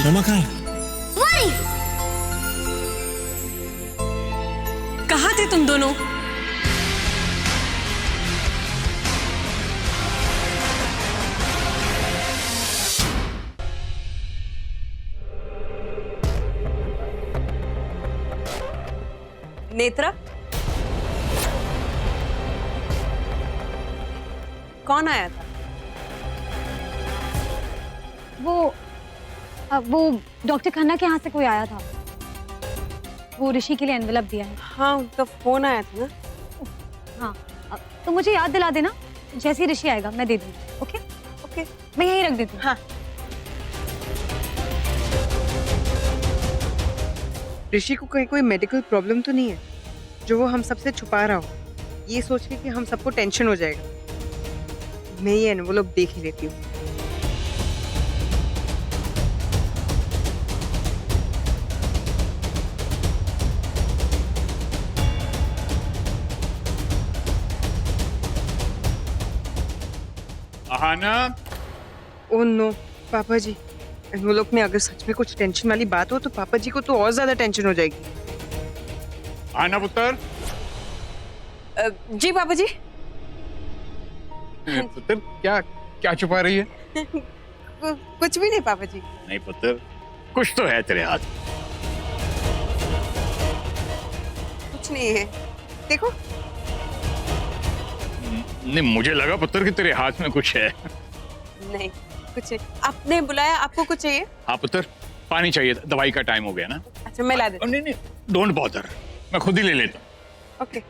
मम्मा कहाँ है? वही। कहाँ थे तुम दोनों? नेत्रा, कौन आया था? वो डॉक्टर खन्ना के यहाँ से कोई आया था। वो ऋषि के लिए एनवेलप दिया है। हाँ, उनका फोन आया था ना। हाँ, तो मुझे याद दिला देना, जैसे ही ऋषि आएगा मैं दे दूँगी। ओके ओके, मैं यहीं रख देती हूँ। हाँ। ऋषि को कहीं कोई मेडिकल प्रॉब्लम तो नहीं है जो वो हम सबसे छुपा रहा हो, ये सोच के कि हम सबको टेंशन हो जाएगा। मैं ये एनवेलप देख ही लेती हूँ। आहाना, ओह नो पापा जी, एनवेलप में अगर सच में कुछ टेंशन वाली बात हो तो पापा जी को तो और ज्यादा टेंशन हो जाएगी। आना पुत्र। जी पापा जी। पुत्र, क्या क्या छुपा रही है? कुछ भी नहीं पापा जी। नहीं पुत्र, कुछ तो है तेरे हाथ। कुछ नहीं है, देखो। नहीं, मुझे लगा पुत्र कि तेरे हाथ में कुछ है। नहीं, कुछ नहीं। आपने बुलाया, आपको कुछ चाहिए? हाँ पुत्र, पानी चाहिए था, दवाई का टाइम हो गया ना। अच्छा मैं ला देती हूँ। नहीं नहीं, डोंट बॉदर, मैं खुद ही ले लेता हूँ। ओके।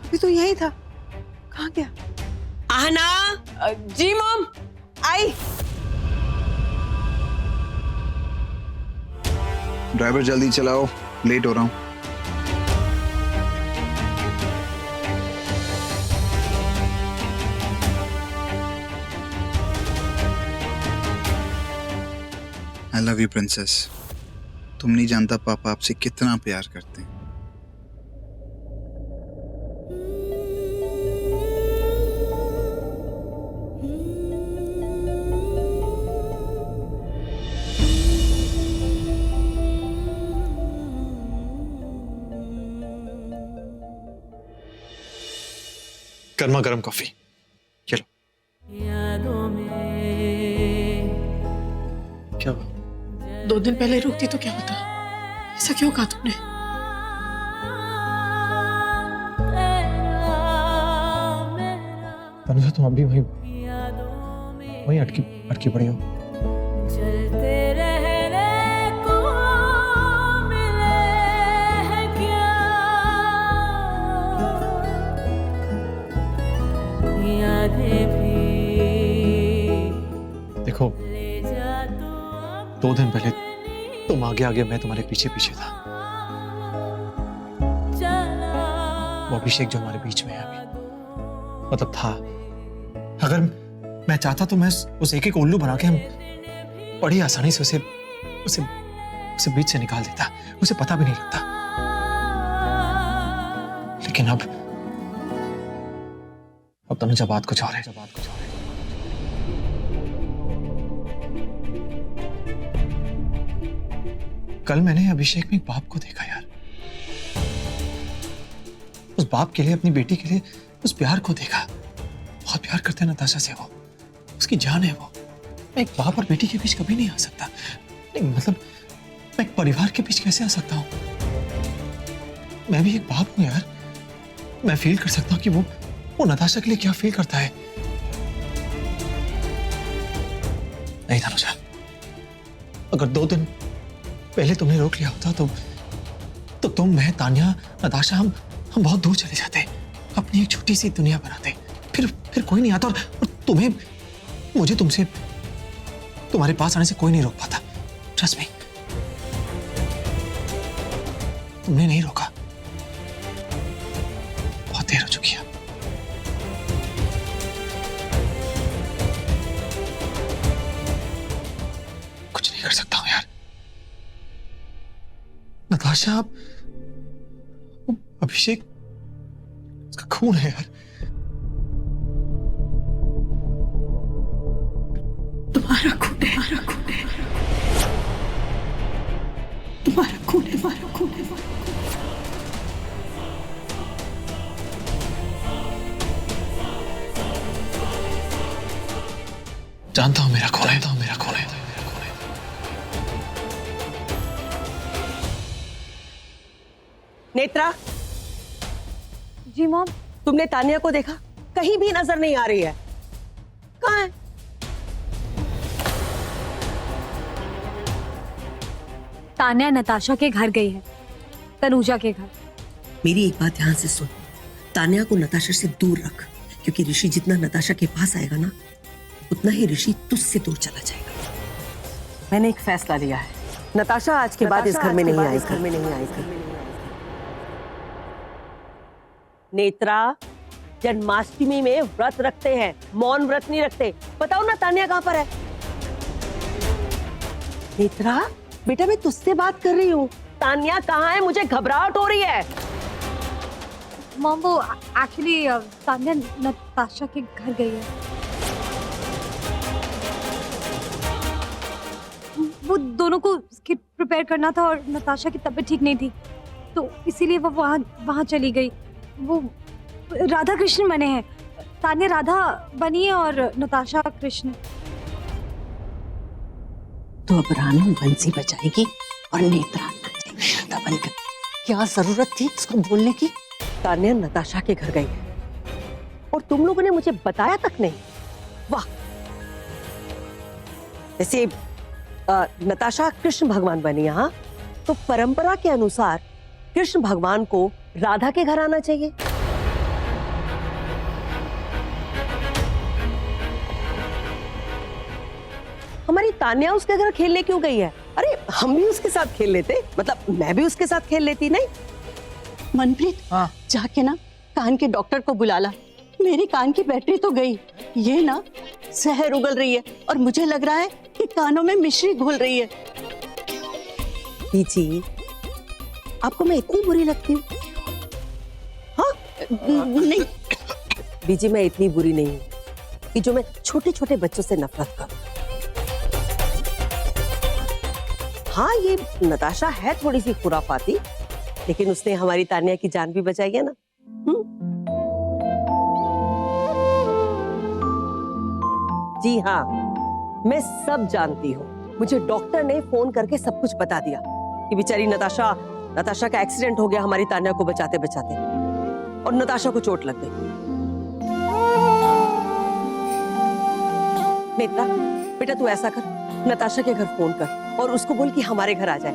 अभी तो यही था, कहाँ गया? आहना। जी मॉम, आई। ड्राइवर जल्दी चलाओ, लेट हो रहा हूँ। I love you princess. तुम नहीं जानता पापा आपसे कितना प्यार करते हैं। गर्मा गर्म कॉफी, चलो। क्या हुआ? 2 दिन पहले रुकती तो क्या होता? ऐसा क्यों कहा तुमने? तनुजा, तुम अभी वही अटकी पड़ी हो। देखो, 2 दिन पहले तुम आगे आगे, मैं तुम्हारे पीछे पीछे था। वो अभिषेक जो हमारे बीच में है अभी, मतलब था, अगर मैं चाहता तो मैं उस एक उल्लू बना के हम बड़ी आसानी से उसे बीच से निकाल देता, उसे पता भी नहीं लगता। लेकिन अब तनुजा बात कुछ और है। कल मैंने अभिषेक में एक बाप को देखा यार। उस बाप के लिए, अपनी बेटी के लिए उस प्यार को देखा। बहुत प्यार करते हैं नताशा से वो, उसकी जान है वो। मैं एक बाप और बेटी के बीच कभी नहीं आ सकता। नहीं मतलब, मैं एक परिवार के बीच कैसे आ सकता हूँ? मैं भी एक बाप हूं यार। मैं फील कर सकता हूँ कि वो नताशा के लिए क्या फील करता है। नहीं तनुजा, अगर 2 दिन पहले तुमने रोक लिया होता तो तुम, मैं, तान्या, नताशा, हम बहुत दूर चले जाते, अपनी एक छोटी सी दुनिया बनाते। फिर कोई नहीं आता और मुझे तुमसे, तुम्हारे पास आने से कोई नहीं रोक पाता। ट्रस्ट मी, तुमने नहीं रोका। बहुत देर हो चुकी है। कुछ नहीं कर सकता हूं यार। नताशा, अभिषेक, उसका खून है यार। तुम्हारा खून है, तुम्हारा खून है, तुम्हारा खून है, तुम्हारा खून है। जानता हूँ मेरा खून है, मेरा खून है। नेत्रा, जी मॉम। तुमने तानिया को देखा? कहीं भी नजर नहीं आ रही है। कहाँ है? तान्या नताशा के घर गई है, तनुजा के घर। मेरी एक बात ध्यान से सुन, तानिया को नताशा से दूर रख, क्योंकि ऋषि जितना नताशा के पास आएगा ना, उतना ही ऋषि तुझसे दूर चला जाएगा। मैंने एक फैसला लिया है, नताशा आज के बाद इस घर में नहीं आएगी। नेत्रा, जन्माष्टमी में व्रत रखते हैं, मौन व्रत नहीं रखते। बताओ ना तानिया कहाँ पर है? नेत्रा बेटा, मैं तुझसे बात कर रही हूँ। तानिया कहाँ है? मुझे घबराहट हो रही है। मॉम वो एक्चुअली तान्या नताशा के घर गई है। वो दोनों को स्किट प्रिपेयर करना था और नताशा की तबीयत ठीक नहीं थी, तो इसीलिए वो वहाँ चली गई। वो राधा कृष्ण बने हैं, तान्या राधा बनी है और नताशा कृष्ण। तो अब रानू बंसी बजाएगी और नेत्रा नाचेगी राधा बनकर। क्या जरूरत थी इसको बोलने की? तान्या नताशा के घर गई है और तुम लोगों ने मुझे बताया तक नहीं। वाह! जैसे नताशा कृष्ण भगवान बनी, हाँ, तो परंपरा के अनुसार कृष्ण भगवान को राधा के घर आना चाहिए। हमारी तान्या उसके घर खेलने क्यों गई है? अरे हम भी उसके साथ खेल लेते, मतलब मैं भी उसके साथ खेल लेती। नहीं मनप्रीत, हाँ। जाके ना कान के डॉक्टर को बुला ला। मेरी कान की बैटरी तो गई, ये ना जहर उगल रही है और मुझे लग रहा है कि कानों में मिश्री घुल रही है। बीजी, आपको मैं इतनी बुरी लगती हूँ? हाँ? नहीं, बीजी, मैं इतनी बुरी नहीं हूँ कि जो मैं छोटे छोटे बच्चों से नफरत करूँ। हाँ, ये नताशा है थोड़ी सी खुराफाती, लेकिन उसने हमारी तानिया की जान भी बचाई है ना। जी हाँ, मैं सब जानती हूँ। मुझे डॉक्टर ने फोन करके सब कुछ बता दिया कि बेचारी नताशा का एक्सीडेंट हो गया हमारी तानिया को बचाते बचाते, और नताशा को चोट लग गई। नेत्रा बेटा, तू ऐसा कर, नताशा के घर फोन कर और उसको बोल कि हमारे घर आ जाए।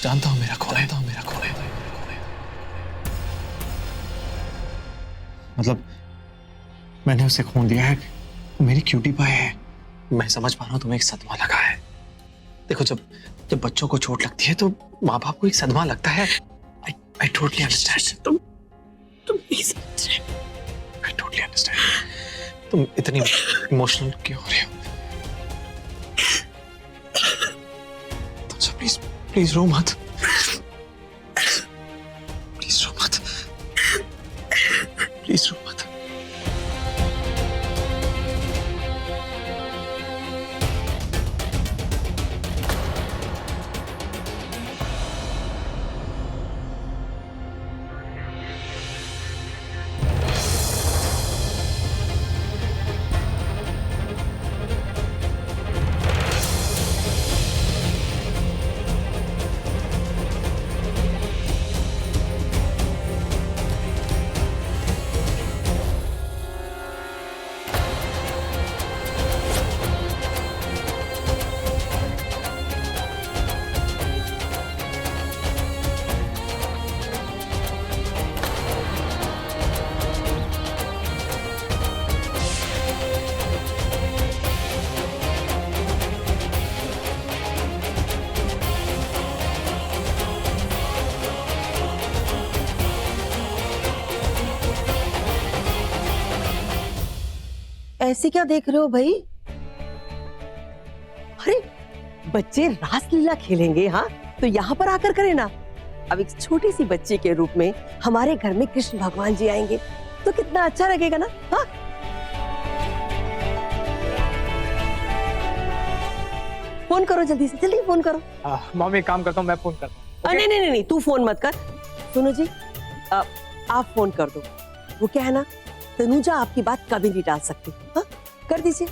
जानता हूँ मेरा खून है, मेरा खून है। मतलब मैंने उसे खून दिया है, वो मेरी क्यूटी पाई है। मैं समझ पा रहा हूँ तुम्हें एक सदमा लगा है। देखो, जब बच्चों को चोट लगती है तो माँ बाप को एक सदमा लगता है। I totally understand। तुम नहीं समझ रहे। I totally understand। तुम इतनी इमोशनल क्यों हो रही हो? तुम प्लीज रो मत, प्लीज रो मत, प्लीज रो मत। ऐसे क्या देख रहे हो भाई? अरे बच्चे रासलीला खेलेंगे, हाँ तो यहाँ पर आकर करें ना। अब एक छोटी सी बच्ची के रूप में हमारे घर में कृष्ण भगवान जी आएंगे तो कितना अच्छा लगेगा ना। हाँ फोन करो जल्दी से, जल्दी फोन करो। मम्मी, काम करता हूँ, मैं फोन करता हूँ। नहीं नहीं नहीं, तू फोन मत कर। सुनो जी, आप फोन कर दो। वो क्या है ना, तनुजा आपकी बात कभी नहीं टाल सकती। हाँ कर दीजिए।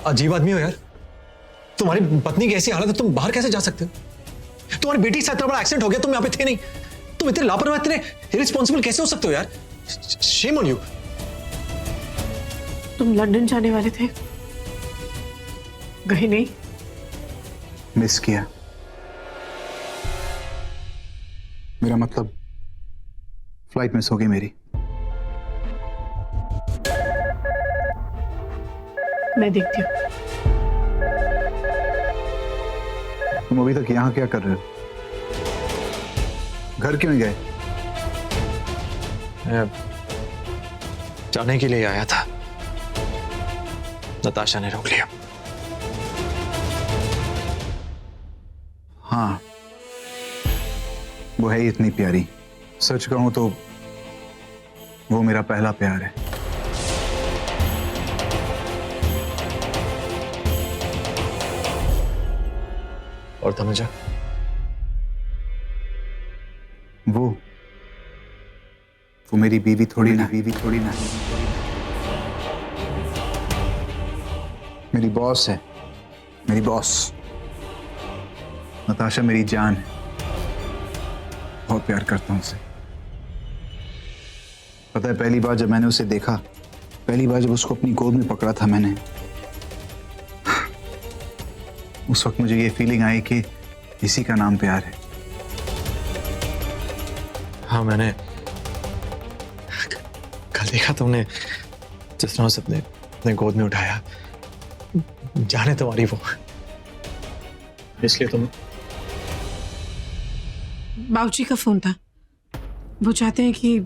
अजीब आदमी हो यार, तुम्हारी पत्नी की ऐसी हालत है, तुम बाहर कैसे जा सकते हो? तुम्हारी बेटी के साथ इतना बड़ा एक्सीडेंट हो गया, तुम यहाँ पे थे नहीं, तुम इतने लापरवाह, इतने इररिस्पॉन्सिबल कैसे हो सकते हो यार? Shame on you. तुम लंदन जाने वाले थे, गए नहीं? मिस किया। मेरा मतलब फ्लाइट मिस हो गई मेरी। मैं देखती हूँ। तुम अभी तक यहाँ क्या कर रहे हो? घर क्यों नहीं गए? मैं जाने के लिए आया था, नताशा ने रोक लिया। हाँ, वो है ही इतनी प्यारी। सच कहूं तो वो मेरा पहला प्यार है। और तनुजा? वो मेरी बीवी थोड़ी ना, मेरी बॉस है, मेरी बॉस। नताशा मेरी जान है, बहुत प्यार करता हूं उसे। पता है, पहली बार जब मैंने उसे देखा, पहली बार जब उसको अपनी गोद में पकड़ा था मैंने, उस वक्त मुझे ये फीलिंग आई कि इसी का नाम प्यार है। हाँ, मैंने कल देखा तुमने जिस तरह से अपने गोद में उठाया, जाने तुम्हारी वो, इसलिए तुम। बाबूजी का फोन था, वो चाहते हैं कि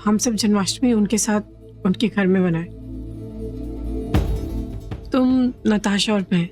हम सब जन्माष्टमी उनके साथ उनके घर में मनाएं। तुम, नताशा और मैं